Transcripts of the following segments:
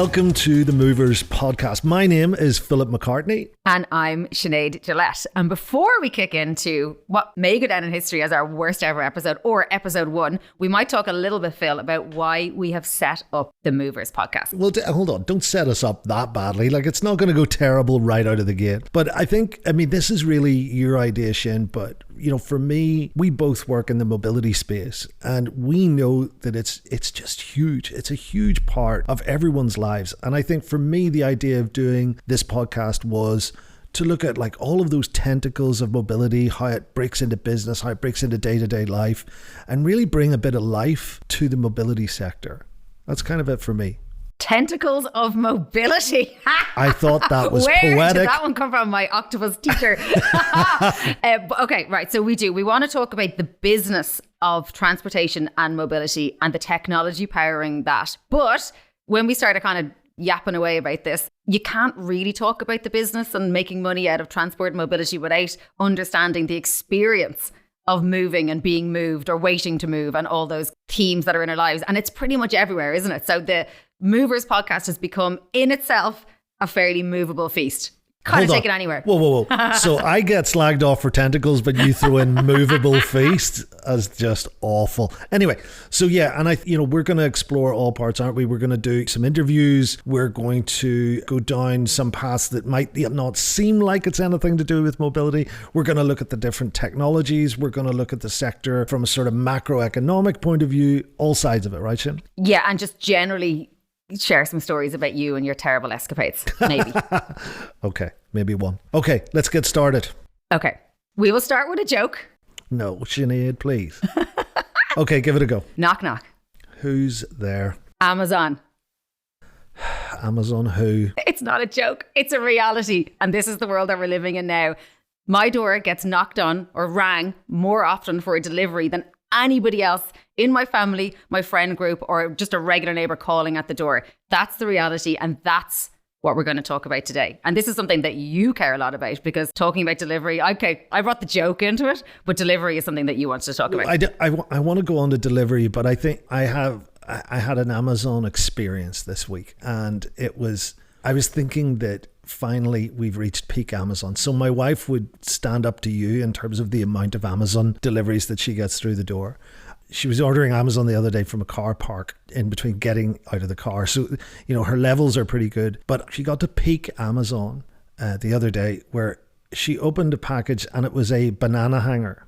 welcome to the Movers podcast. My name is Philip Macartney. And I'm Sinead Gillett. And before we kick into what may go down in history as our worst ever episode, or episode 1, we might talk a little bit, Phil, about why we have set up the Movers podcast. Well, hold on. Don't set us up that badly. Like, it's not going to go terrible right out of the gate. But I mean, this is really your idea, Shin. But, you know, for me, we both work in the mobility space, and we know that it's just huge. It's a huge part of everyone's lives. And I think for me, the idea of doing this podcast was to look at like all of those tentacles of mobility, how it breaks into business, how it breaks into day-to-day life, and really bring a bit of life to the mobility sector. That's kind of it for me. Tentacles of mobility. I thought that was poetic. Where did that one come from? My octopus teacher. Okay, right. So we want to talk about the business of transportation and mobility and the technology powering that. But when we started kind of yapping away about this, you can't really talk about the business and making money out of transport and mobility without understanding the experience of moving and being moved or waiting to move and all those themes that are in our lives. And it's pretty much everywhere, isn't it? So the Movers podcast has become in itself a fairly movable feast. Kind of take it anywhere. Whoa. So I get slagged off for tentacles, but you throw in movable feast as just awful. Anyway, so yeah, and we're going to explore all parts, aren't we? We're going to do some interviews. We're going to go down some paths that might not seem like it's anything to do with mobility. We're going to look at the different technologies. We're going to look at the sector from a sort of macroeconomic point of view, all sides of it, right, Shin? Yeah, and just generally share some stories about you and your terrible escapades, maybe. Okay, maybe one. Okay, let's get started. Okay, we will start with a joke. No, Sinead, please. Okay, give it a go. Knock, knock. Who's there? Amazon. Amazon who? It's not a joke. It's a reality. And this is the world that we're living in now. My door gets knocked on or rang more often for a delivery than anybody else in my family, my friend group, or just a regular neighbour calling at the door. That's the reality, and that's what we're going to talk about today. And this is something that you care a lot about, because talking about delivery, okay, I brought the joke into it, but delivery is something that you want to talk about. I want to go on to delivery, but I think I had an Amazon experience this week, and I was thinking that finally we've reached peak Amazon. So my wife would stand up to you in terms of the amount of Amazon deliveries that she gets through the door. She was ordering Amazon the other day from a car park in between getting out of the car. So, you know, her levels are pretty good. But she got to peak Amazon the other day where she opened a package and it was a banana hanger.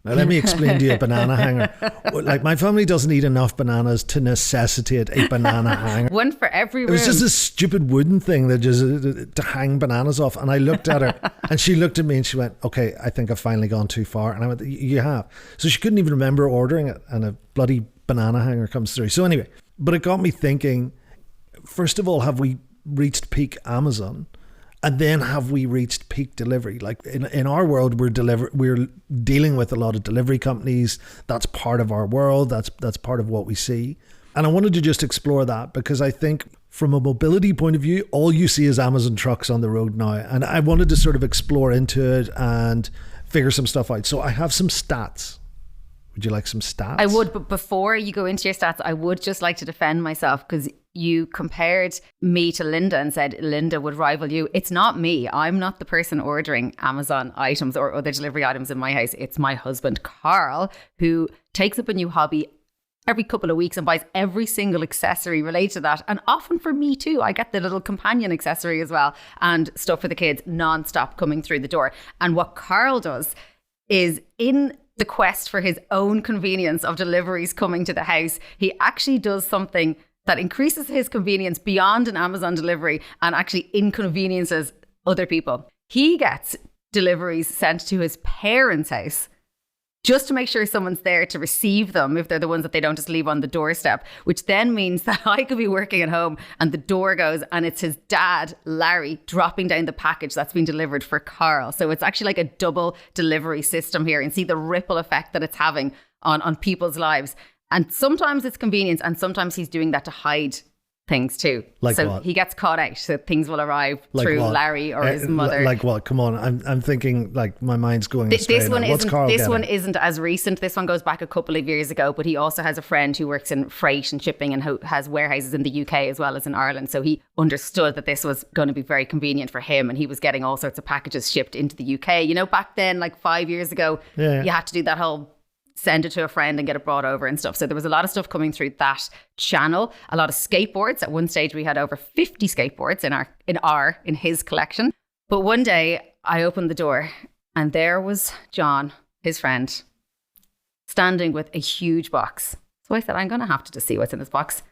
Now, let me explain to you a banana hanger. Like, my family doesn't eat enough bananas to necessitate a banana hanger. One for every room. It was just a stupid wooden thing that just to hang bananas off. And I looked at her and she looked at me and she went, okay, I think I've finally gone too far. And I went, you have. So she couldn't even remember ordering it, and a bloody banana hanger comes through. So anyway, but it got me thinking, first of all, have we reached peak Amazon? And then have we reached peak delivery? Like in our world, we're dealing with a lot of delivery companies. That's part of our world. That's part of what we see. And I wanted to just explore that, because I think from a mobility point of view, all you see is Amazon trucks on the road now. And I wanted to sort of explore into it and figure some stuff out. So I have some stats. Would you like some stats? I would, but before you go into your stats, I would just like to defend myself, because you compared me to Linda and said Linda would rival you. It's not me. I'm not the person ordering Amazon items or other delivery items in my house. It's my husband, Carl, who takes up a new hobby every couple of weeks and buys every single accessory related to that. And often for me too, I get the little companion accessory as well, and stuff for the kids non-stop coming through the door. And what Carl does is, in the quest for his own convenience of deliveries coming to the house, he actually does something that increases his convenience beyond an Amazon delivery and actually inconveniences other people. He gets deliveries sent to his parents' house just to make sure someone's there to receive them if they're the ones that they don't just leave on the doorstep, which then means that I could be working at home and the door goes and it's his dad, Larry, dropping down the package that's been delivered for Carl. So it's actually like a double delivery system here, and see the ripple effect that it's having on people's lives. And sometimes it's convenience, and sometimes he's doing that to hide things too. Like so what? he gets caught out. So things will arrive Like through what? Larry or his mother. Like what? Come on. I'm thinking like my mind's going astray. This one now. What's isn't. Carl This getting? one isn't as recent. This one goes back a couple of years ago. But he also has a friend who works in freight and shipping and has warehouses in the UK as well as in Ireland. So he understood that this was going to be very convenient for him, and he was getting all sorts of packages shipped into the UK. You know, back then, like 5 years ago, Yeah. you had to do that whole send it to a friend and get it brought over and stuff. So there was a lot of stuff coming through that channel. A lot of skateboards. At one stage, we had over 50 skateboards in his collection. But one day, I opened the door, and there was John, his friend, standing with a huge box. So I said, I'm going to have to just see what's in this box.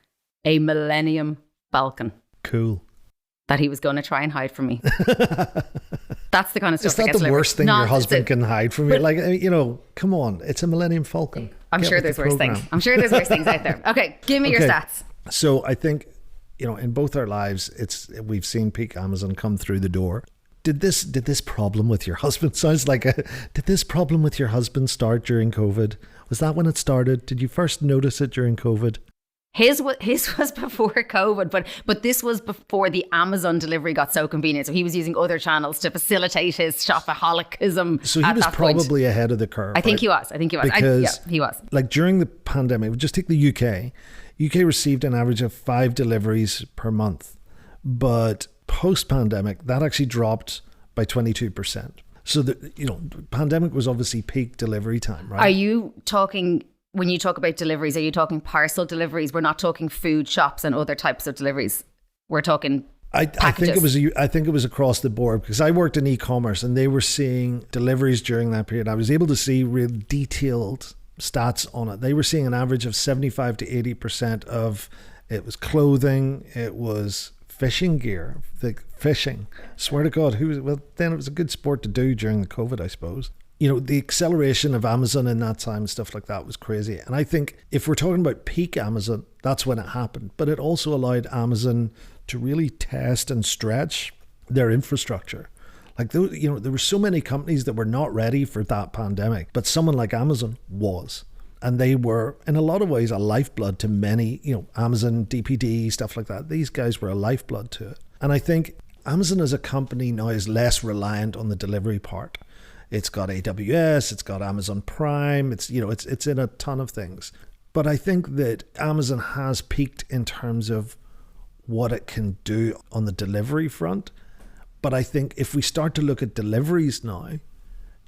A Millennium Falcon Cool. that he was going to try and hide from me. That's the kind of stuff Is that gets the delivered. worst thing No, your husband it's a- can hide from you? Like, you know, come on. It's a Millennium Falcon. I'm Get sure with there's the worse program. things. I'm sure there's worse things out there. Okay, give me your Okay. stats. So I think, you know, in both our lives, we've seen peak Amazon come through the door. Did this problem with your husband did this problem with your husband start during COVID? Was that when it started? Did you first notice it during COVID? His was before COVID, but this was before the Amazon delivery got so convenient. So he was using other channels to facilitate his shopaholicism. So he at was that point. probably ahead of the curve. I think right? he was. Because yeah, he was. like during the pandemic, just take the UK. UK received an average of 5 deliveries per month, but post-pandemic that actually dropped by 22%. So the pandemic was obviously peak delivery time, right? Are you talking, when you talk about deliveries, are you talking parcel deliveries? We're not talking food shops and other types of deliveries. We're talking I think it was across the board because I worked in e-commerce and they were seeing deliveries during that period. I was able to see real detailed stats on it. They were seeing an average of 75 to 80% of it was clothing, it was fishing gear, the fishing. Swear to God, then it was a good sport to do during the COVID, I suppose. You know, the acceleration of Amazon in that time and stuff like that was crazy. And I think if we're talking about peak Amazon, that's when it happened. But it also allowed Amazon to really test and stretch their infrastructure. Like, there were so many companies that were not ready for that pandemic, but someone like Amazon was. And they were, in a lot of ways, a lifeblood to many, Amazon, DPD, stuff like that. These guys were a lifeblood to it. And I think Amazon as a company now is less reliant on the delivery part. It's got AWS, it's got Amazon Prime, it's in a ton of things. But I think that Amazon has peaked in terms of what it can do on the delivery front. But I think if we start to look at deliveries now,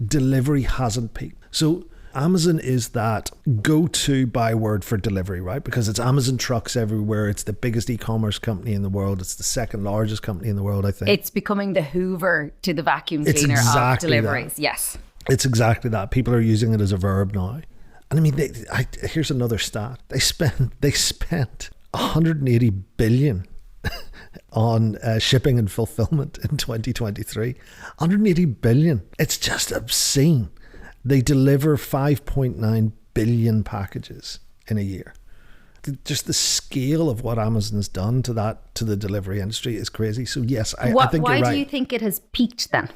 delivery hasn't peaked. So Amazon is that go-to byword for delivery, right? Because it's Amazon trucks everywhere. It's the biggest e-commerce company in the world. It's the second largest company in the world, I think. It's becoming the Hoover to the vacuum cleaner of deliveries. Yes. It's exactly that. People are using it as a verb now. And I mean, here's another stat. They spent 180 billion on shipping and fulfillment in 2023. 180 billion. It's just obscene. They deliver 5.9 billion packages in a year. Just the scale of what Amazon's done to the delivery industry is crazy. So yes, I think you're right. Why do you think it has peaked then?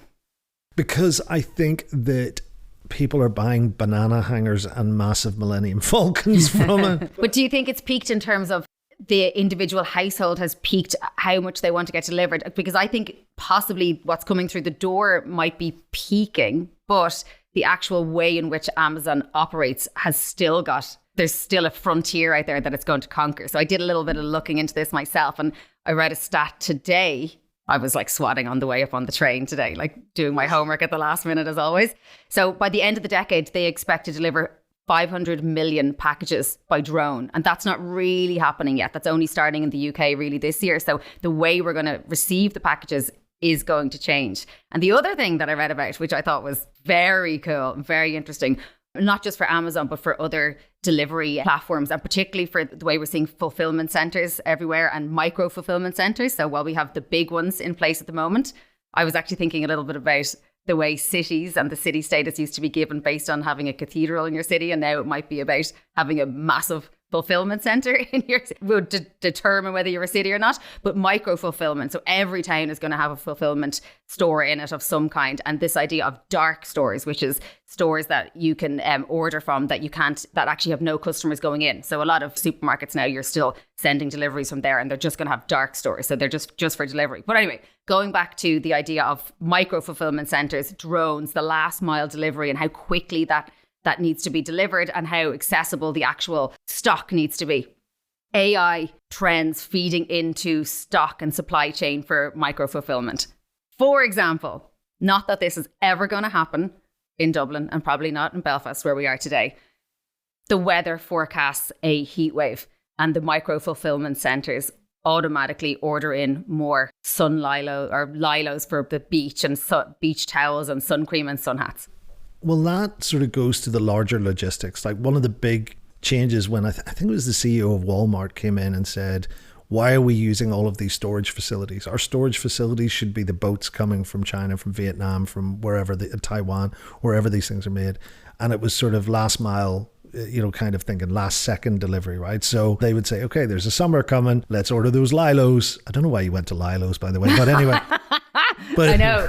Because I think that people are buying banana hangers and massive Millennium Falcons from it. But do you think it's peaked in terms of the individual household has peaked how much they want to get delivered? Because I think possibly what's coming through the door might be peaking, but the actual way in which Amazon operates has still got, there's still a frontier out there that it's going to conquer. So I did a little bit of looking into this myself, and I read a stat today. I was like swatting on the way up on the train today, like doing my homework at the last minute as always. So by the end of the decade, they expect to deliver 500 million packages by drone. And that's not really happening yet. That's only starting in the UK really this year. So the way we're going to receive the packages is going to change. And the other thing that I read about, which I thought was very cool and very interesting, not just for Amazon, but for other delivery platforms, and particularly for the way we're seeing fulfillment centers everywhere and micro fulfillment centers. So while we have the big ones in place at the moment, I was actually thinking a little bit about the way cities and the city status used to be given based on having a cathedral in your city. And now it might be about having a massive fulfillment center in your would determine whether you're a city or not, but micro fulfillment. So every town is going to have a fulfillment store in it of some kind. And this idea of dark stores, which is stores that you can order from that actually have no customers going in. So a lot of supermarkets now, you're still sending deliveries from there, and they're just going to have dark stores. So they're just for delivery. But anyway, going back to the idea of micro fulfillment centers, drones, the last mile delivery, and how quickly that needs to be delivered and how accessible the actual stock needs to be. AI trends feeding into stock and supply chain for micro fulfillment. For example, not that this is ever going to happen in Dublin and probably not in Belfast where we are today. The weather forecasts a heat wave, and the micro fulfillment centres automatically order in more sun lilo or lilos for the beach and beach towels and sun cream and sun hats. Well, that sort of goes to the larger logistics. Like one of the big changes when I think it was the CEO of Walmart came in and said, why are we using all of these storage facilities? Our storage facilities should be the boats coming from China, from Vietnam, from wherever, Taiwan, wherever these things are made. And it was sort of last mile, kind of thinking last second delivery, right? So they would say, okay, there's a summer coming. Let's order those Lilos. I don't know why you went to Lilos, by the way, but anyway. But I know.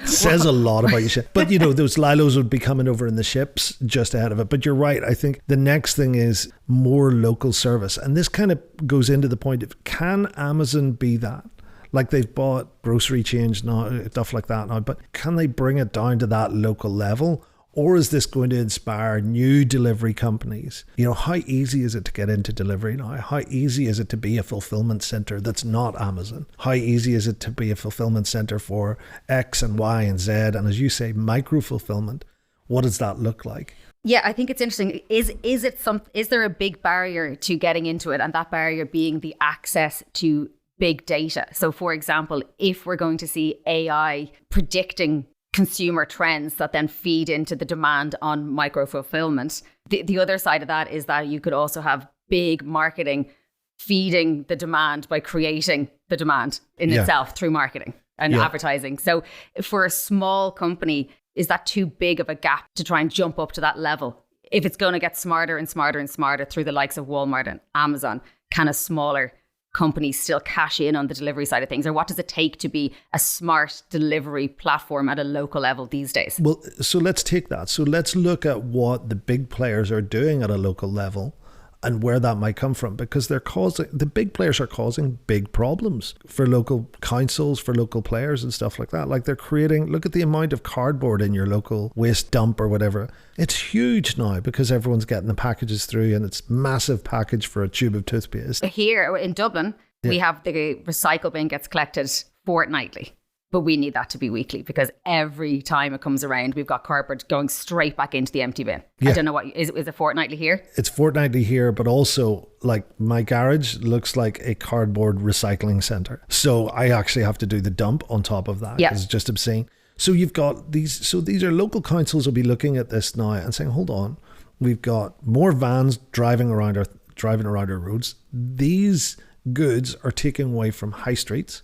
Says a lot about your ship. But, those Lilos would be coming over in the ships just ahead of it. But you're right. I think the next thing is more local service. And this kind of goes into the point of, can Amazon be that? Like they've bought grocery chains now, stuff like that now. But can they bring it down to that local level? Or is this going to inspire new delivery companies? How easy is it to get into delivery now? How easy is it to be a fulfillment center that's not Amazon? How easy is it to be a fulfillment center for X and Y and Z? And as you say, micro fulfillment, what does that look like? Yeah, I think it's interesting. Is there a big barrier to getting into it? And that barrier being the access to big data. So for example, if we're going to see AI predicting consumer trends that then feed into the demand on micro fulfillment. The other side of that is that you could also have big marketing feeding the demand by creating the demand in itself through marketing and advertising. So for a small company, is that too big of a gap to try and jump up to that level? If it's going to get smarter and smarter and smarter through the likes of Walmart and Amazon, can a smaller companies still cash in on the delivery side of things? Or what does it take to be a smart delivery platform at a local level these days? Well, so let's take that. So let's look at what the big players are doing at a local level and where that might come from, because the big players are causing big problems for local councils, for local players and stuff like that. Like look at the amount of cardboard in your local waste dump or whatever. It's huge now because everyone's getting the packages through, and it's massive package for a tube of toothpaste. Here in Dublin, we have the recycle bin gets collected fortnightly. But we need that to be weekly, because every time it comes around, we've got cardboard going straight back into the empty bin. Yeah. I don't know what, is it fortnightly here? It's fortnightly here, but also like my garage looks like a cardboard recycling centre. So I actually have to do the dump on top of that. It's just obscene. So you've got these are local councils will be looking at this now and saying, hold on, we've got more vans driving around our roads. These goods are taken away from high streets.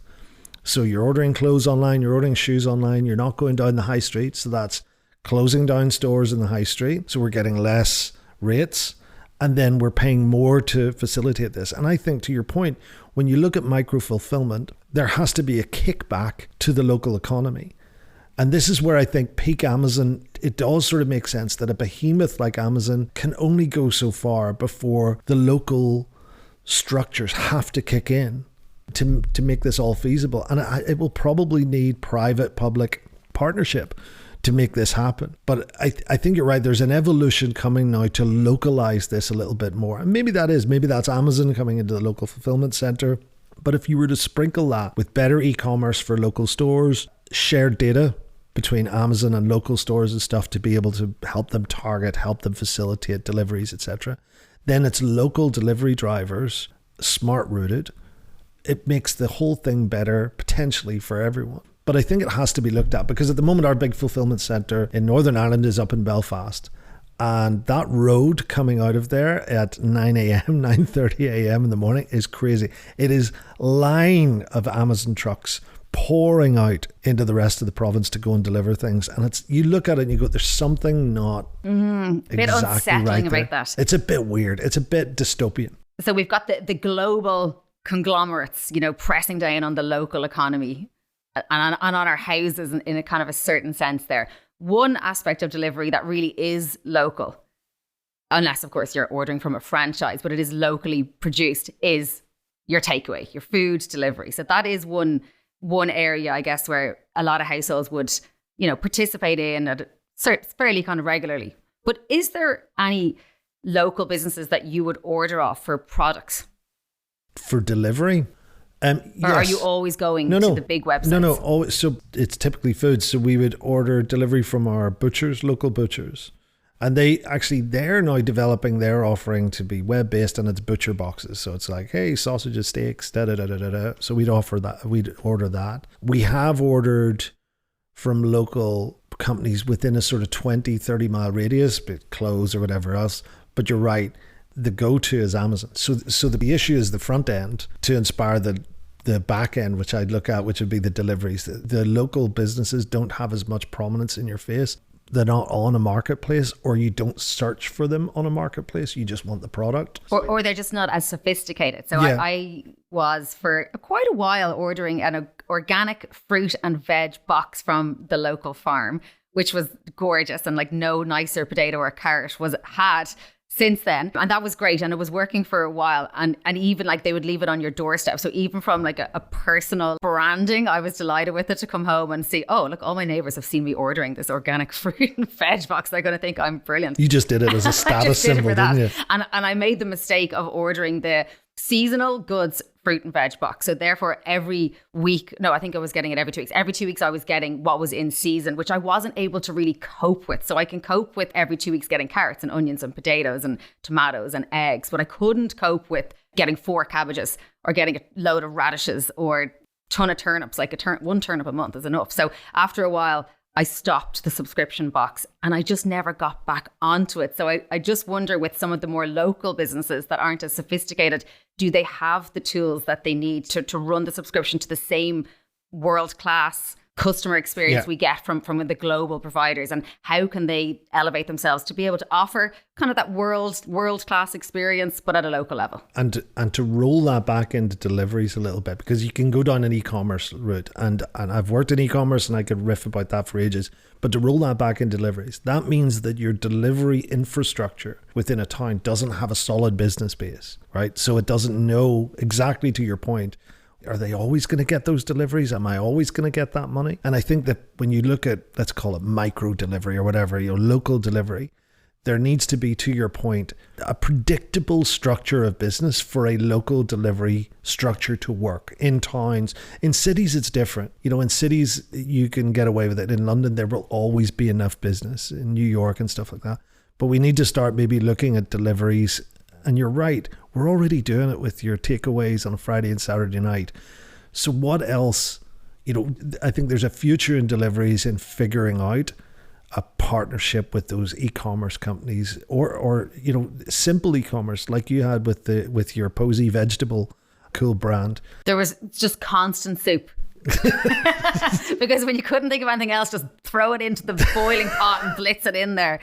So you're ordering clothes online, you're ordering shoes online, you're not going down the high street. So that's closing down stores in the high street. So we're getting less rates, and then we're paying more to facilitate this. And I think, to your point, when you look at micro fulfillment, there has to be a kickback to the local economy. And this is where I think peak Amazon, it does sort of make sense that a behemoth like Amazon can only go so far before the local structures have to kick in to make this all feasible. And it will probably need private-public partnership to make this happen. But I think you're right. There's an evolution coming now to localize this a little bit more. And maybe that's Amazon coming into the local fulfillment center. But if you were to sprinkle that with better e-commerce for local stores, shared data between Amazon and local stores and stuff to be able to help them target, help them facilitate deliveries, etc., then it's local delivery drivers, smart routed. It makes the whole thing better potentially for everyone. But I think it has to be looked at, because at the moment our big fulfillment centre in Northern Ireland is up in Belfast, and that road coming out of there at 9:30 a.m. in the morning is crazy. It is line of Amazon trucks pouring out into the rest of the province to go and deliver things. And you look at it and you go, there's something not a bit exactly unsettling right about there. that. It's a bit weird. It's a bit dystopian. So we've got the global conglomerates, pressing down on the local economy and on our houses in a kind of a certain sense there. One aspect of delivery that really is local, unless, of course, you're ordering from a franchise, but it is locally produced, is your takeaway, your food delivery. So that is one area, I guess, where a lot of households would, participate in fairly kind of regularly. But is there any local businesses that you would order off for products? For delivery? Yes. Or are you always going to the big websites? No. Always. So it's typically food. So we would order delivery from our butchers, local butchers. And they're now developing their offering to be web-based, and it's butcher boxes. So it's like, hey, sausages, steaks, da-da-da-da-da. So we'd order that. We have ordered from local companies within a sort of 20, 30 mile radius, but clothes or whatever else. But you're right, the go-to is Amazon. So the issue is the front end to inspire the back end, which I'd look at, which would be the deliveries. The local businesses don't have as much prominence in your face. They're not on a marketplace, or you don't search for them on a marketplace. You just want the product. Or they're just not as sophisticated. So Yeah. I was for quite a while ordering an organic fruit and veg box from the local farm, which was gorgeous, and like no nicer potato or carrot had since then. And that was great. And it was working for a while. And even like they would leave it on your doorstep. So even from like a personal branding, I was delighted with it to come home and see, oh, look, all my neighbours have seen me ordering this organic fruit and veg box. They're going to think I'm brilliant. You just did it as a status symbol, didn't you? And I made the mistake of ordering the seasonal goods fruit and veg box. So therefore every week, no, I think I was getting it every 2 weeks. Every 2 weeks I was getting what was in season, which I wasn't able to really cope with. So I can cope with every 2 weeks getting carrots and onions and potatoes and tomatoes and eggs, but I couldn't cope with getting 4 cabbages or getting a load of radishes or a ton of turnips. Like one turnip a month is enough. So after a while, I stopped the subscription box and I just never got back onto it. So I just wonder, with some of the more local businesses that aren't as sophisticated, do they have the tools that they need to run the subscription to the same world-class customer experience we get from the global providers? And how can they elevate themselves to be able to offer kind of that world-class experience, but at a local level? And to roll that back into deliveries a little bit, because you can go down an e-commerce route, and I've worked in e-commerce and I could riff about that for ages, but to roll that back in deliveries, that means that your delivery infrastructure within a town doesn't have a solid business base, right? So it doesn't know, exactly to your point, are they always going to get those deliveries? Am I always going to get that money? And I think that when you look at, let's call it micro delivery or whatever, local delivery, there needs to be, to your point, a predictable structure of business for a local delivery structure to work in towns. In cities, it's different. In cities, you can get away with it. In London, there will always be enough business. In New York and stuff like that. But we need to start maybe looking at deliveries. And you're right, we're already doing it with your takeaways on a Friday and Saturday night. So what else? I think there's a future in deliveries in figuring out a partnership with those e-commerce companies, or simple e-commerce like you had with your Posy vegetable cool brand. There was just constant soup. Because when you couldn't think of anything else, just throw it into the boiling pot and blitz it in there.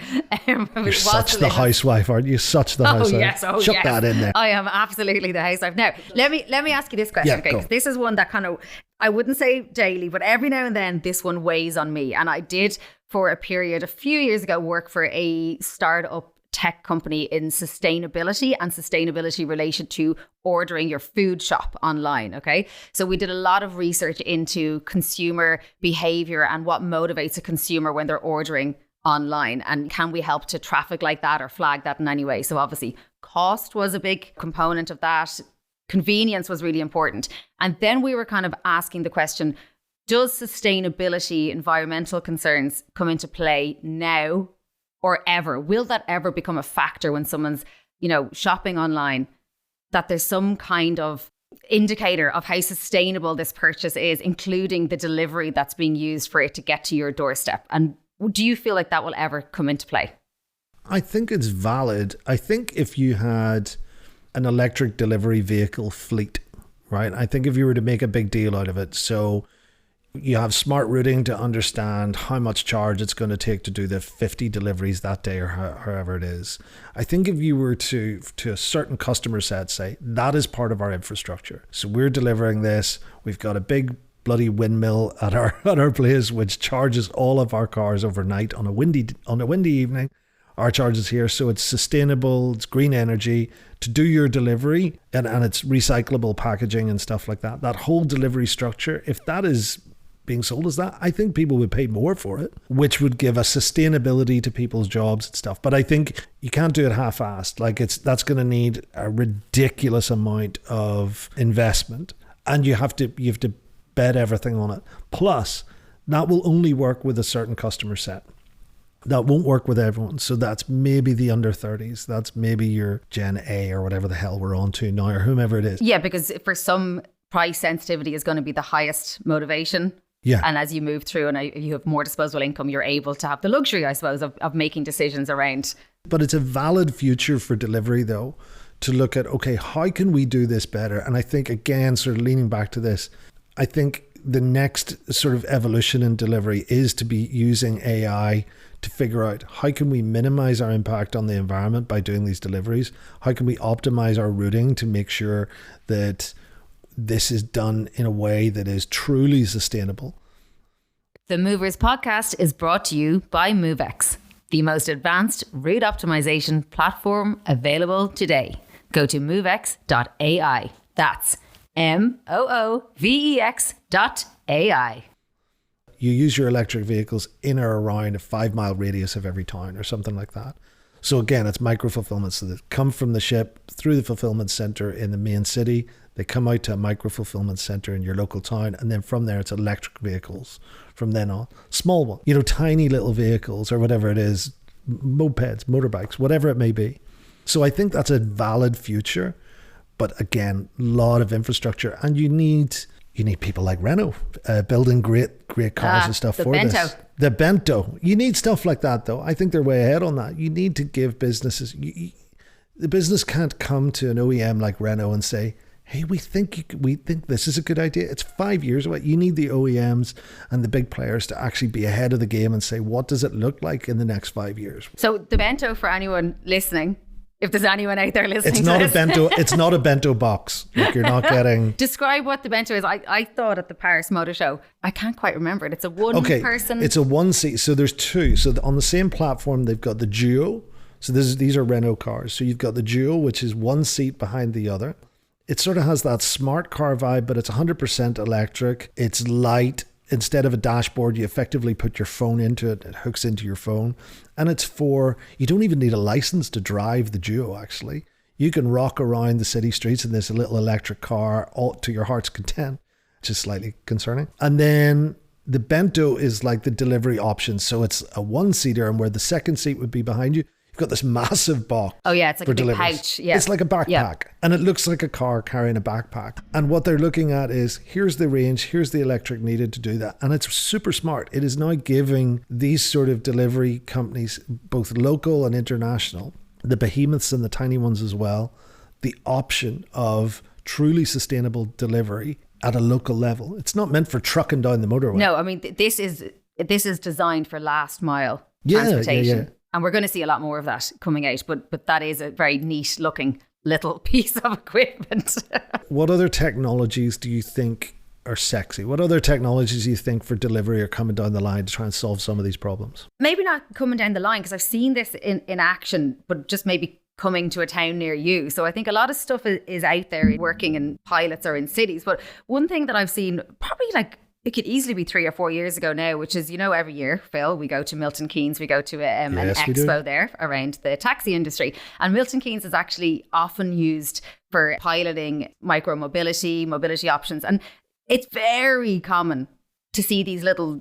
You're such the housewife, aren't you? Such the housewife. Chuck that in there. I am absolutely the housewife. Now, let me ask you this question, okay? 'Cause this is one that kind of, I wouldn't say daily, but every now and then this one weighs on me. And I did, for a period a few years ago, work for a startup tech company in sustainability and sustainability related to ordering your food shop online. Okay. So we did a lot of research into consumer behavior and what motivates a consumer when they're ordering online, and can we help to traffic like that or flag that in any way? So obviously cost was a big component of that. Convenience was really important. And then we were kind of asking the question, does sustainability, environmental concerns come into play now or ever? Will that ever become a factor when someone's, shopping online, that there's some kind of indicator of how sustainable this purchase is, including the delivery that's being used for it to get to your doorstep? And do you feel like that will ever come into play? I think it's valid. I think if you had an electric delivery vehicle fleet, right? I think if you were to make a big deal out of it, so You have smart routing to understand how much charge it's going to take to do the 50 deliveries that day or however it is. I think if you were to a certain customer set say, that is part of our infrastructure. So we're delivering this. We've got a big bloody windmill at our place which charges all of our cars overnight on a windy evening. Our charge is here, so it's sustainable, it's green energy to do your delivery, and it's recyclable packaging and stuff like that. That whole delivery structure, if that is being sold as that, I think people would pay more for it, which would give a sustainability to people's jobs and stuff. But I think you can't do it half-assed. Like that's going to need a ridiculous amount of investment, and you have to bet everything on it. Plus, that will only work with a certain customer set. That won't work with everyone. So that's maybe the under 30s. That's maybe your Gen A or whatever the hell we're on to now, or whomever it is. Yeah, because for some, price sensitivity is going to be the highest motivation. Yeah. And as you move through and you have more disposable income, you're able to have the luxury, I suppose, of making decisions around. But it's a valid future for delivery, though, to look at, okay, how can we do this better? And I think, again, sort of leaning back to this, I think the next sort of evolution in delivery is to be using AI to figure out how can we minimize our impact on the environment by doing these deliveries? How can we optimize our routing to make sure that this is done in a way that is truly sustainable? The Movers podcast is brought to you by Moovex, the most advanced route optimization platform available today. Go to Moovex.ai. That's Moovex.ai. You use your electric vehicles in or around a 5-mile radius of every town or something like that. So again, it's micro fulfillment. So they come from the ship through the fulfillment center in the main city. They come out to a micro fulfillment center in your local town. And then from there, it's electric vehicles from then on. Small one, tiny little vehicles or whatever it is, mopeds, motorbikes, whatever it may be. So I think that's a valid future. But again, a lot of infrastructure, and you need people like Renault building great cars and stuff for bento. this. The bento. You need stuff like that, though. I think they're way ahead on that. You need to give businesses. The business can't come to an OEM like Renault and say, "Hey, we think this is a good idea." It's 5 years away. You need the OEMs and the big players to actually be ahead of the game and say, "What does it look like in the next 5 years?" So the bento, for anyone listening. If there's anyone out there listening it's not to a bento. It's not a bento box. Like, you're not getting. Describe what the bento is. I thought at the Paris Motor Show, I can't quite remember it. It's a one person. It's a one seat. So there's two. So on the same platform, they've got the Duo. So these are Renault cars. So you've got the Duo, which is one seat behind the other. It sort of has that smart car vibe, but it's 100% electric. It's light. Instead of a dashboard, you effectively put your phone into it. It hooks into your phone. And you don't even need a license to drive the Duo, actually. You can rock around the city streets in this little electric car all to your heart's content, which is slightly concerning. And then the bento is like the delivery option. So it's a one-seater, and where the second seat would be behind you, got this massive box. Oh yeah, it's like a big pouch. Yeah, it's like a backpack, and it looks like a car carrying a backpack. And what they're looking at is, here's the range, here's the electric needed to do that, and it's super smart. It is now giving these sort of delivery companies, both local and international, the behemoths and the tiny ones as well, the option of truly sustainable delivery at a local level. It's not meant for trucking down the motorway. No, I mean this is designed for last mile transportation. Yeah. And we're going to see a lot more of that coming out. But that is a very neat looking little piece of equipment. What other technologies do you think are sexy? What other technologies do you think for delivery are coming down the line to try and solve some of these problems? Maybe not coming down the line, because I've seen this in action, but just maybe coming to a town near you. So I think a lot of stuff is out there working in pilots or in cities. But one thing that I've seen, probably it could easily be 3 or 4 years ago now, which is, every year, Phil, we go to Milton Keynes, we go to an expo there around the taxi industry. And Milton Keynes is actually often used for piloting micro-mobility, mobility options. And it's very common to see these little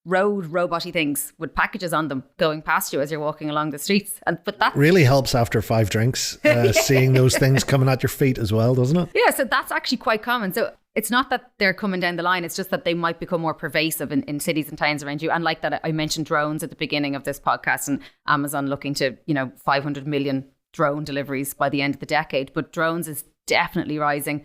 road robot-y things with packages on them going past you as you're walking along the streets. But that really helps after 5 drinks, seeing those things coming at your feet as well, doesn't it? Yeah, so that's actually quite common. So it's not that they're coming down the line, it's just that they might become more pervasive in cities and towns around you. And like that, I mentioned drones at the beginning of this podcast, and Amazon looking to, 500 million drone deliveries by the end of the decade. But drones is definitely rising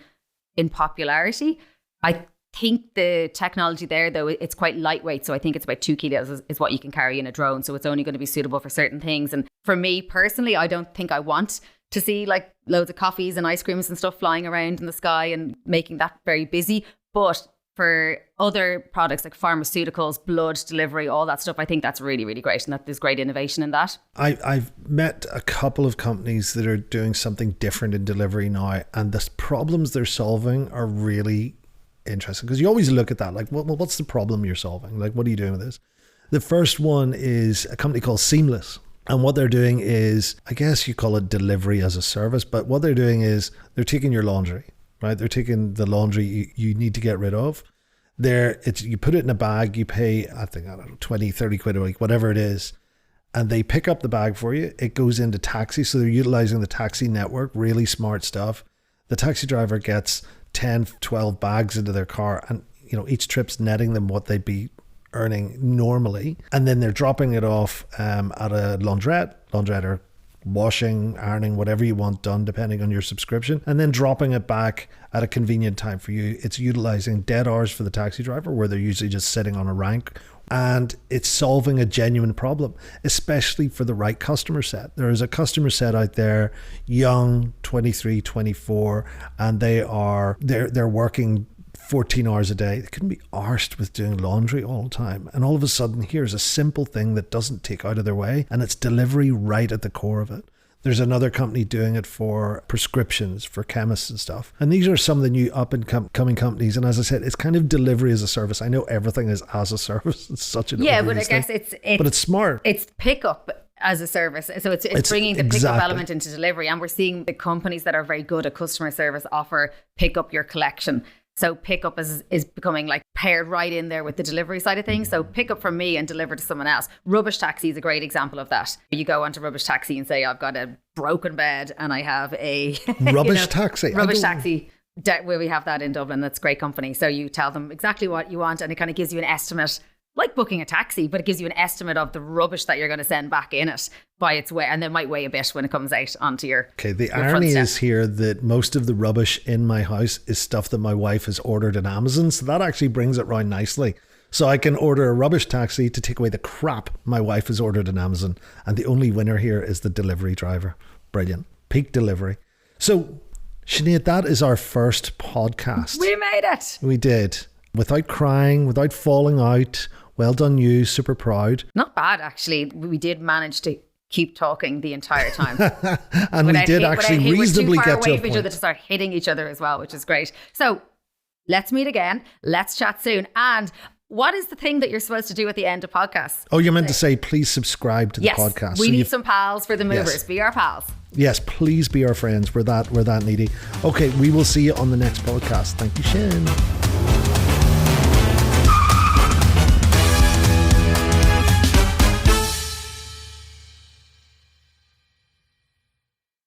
in popularity. I think the technology there, though, it's quite lightweight. So I think it's about 2 kilos is what you can carry in a drone. So it's only going to be suitable for certain things. And for me personally, I don't think I want to see like loads of coffees and ice creams and stuff flying around in the sky and making that very busy. But for other products like pharmaceuticals, blood delivery, all that stuff, I think that's really, really great. And that there's great innovation in that. I've met a couple of companies that are doing something different in delivery now. And the problems they're solving are really interesting. Because you always look at that, like, what's the problem you're solving? Like, what are you doing with this? The first one is a company called Seamless. And what they're doing is, I guess you call it delivery as a service, but what they're doing is they're taking your laundry, right? They're taking the laundry you need to get rid of. You put it in a bag, you pay, I don't know, 20, 30 quid a week, whatever it is. And they pick up the bag for you. It goes into taxi. So they're utilizing the taxi network, really smart stuff. The taxi driver gets 10, 12 bags into their car, and each trip's netting them what they'd be earning normally, and then they're dropping it off at a laundrette or washing, ironing, whatever you want done depending on your subscription, and then dropping it back at a convenient time for you. It's utilizing dead hours for the taxi driver where they're usually just sitting on a rank, and it's solving a genuine problem, especially for the right customer set. There is a customer set out there, young, 23, 24, and they're working 14 hours a day. They couldn't be arsed with doing laundry all the time. And all of a sudden, here's a simple thing that doesn't take out of their way, and it's delivery right at the core of it. There's another company doing it for prescriptions, for chemists and stuff. And these are some of the new up and coming companies. And as I said, it's kind of delivery as a service. I know everything is as a service. It's such an but I guess but it's smart. It's pickup as a service. So it's bringing the pickup element into delivery. And we're seeing the companies that are very good at customer service offer pick up your collection. So pickup is becoming like paired right in there with the delivery side of things. So pick up from me and deliver to someone else. Rubbish taxi is a great example of that. You go onto Rubbish Taxi and say, I've got a broken bed and I have a Rubbish taxi. Rubbish taxi. Where we have that in Dublin. That's a great company. So you tell them exactly what you want and it kind of gives you an estimate, like booking a taxi, but it gives you an estimate of the rubbish that you're going to send back in it by its way, and then might weigh a bit when it comes out onto your the irony is here that most of the rubbish in my house is stuff that my wife has ordered on Amazon, so that actually brings it round nicely. So I can order a rubbish taxi to take away the crap my wife has ordered on Amazon, and the only winner here is the delivery driver. Brilliant. Peak delivery. So Sinead, that is our first podcast. We made it. We did. Without crying, without falling out. Well done you, super proud. Not bad, actually. We did manage to keep talking the entire time. And we did actually reasonably get to a point. We're too far away from each other to start hitting each other as well, which is great. So let's meet again. Let's chat soon. And what is the thing that you're supposed to do at the end of podcasts? Oh, you meant to say, please subscribe to the podcast. We need some pals for the movers. Yes. Be our pals. Yes, please be our friends. We're that needy. Okay, we will see you on the next podcast. Thank you, Shin.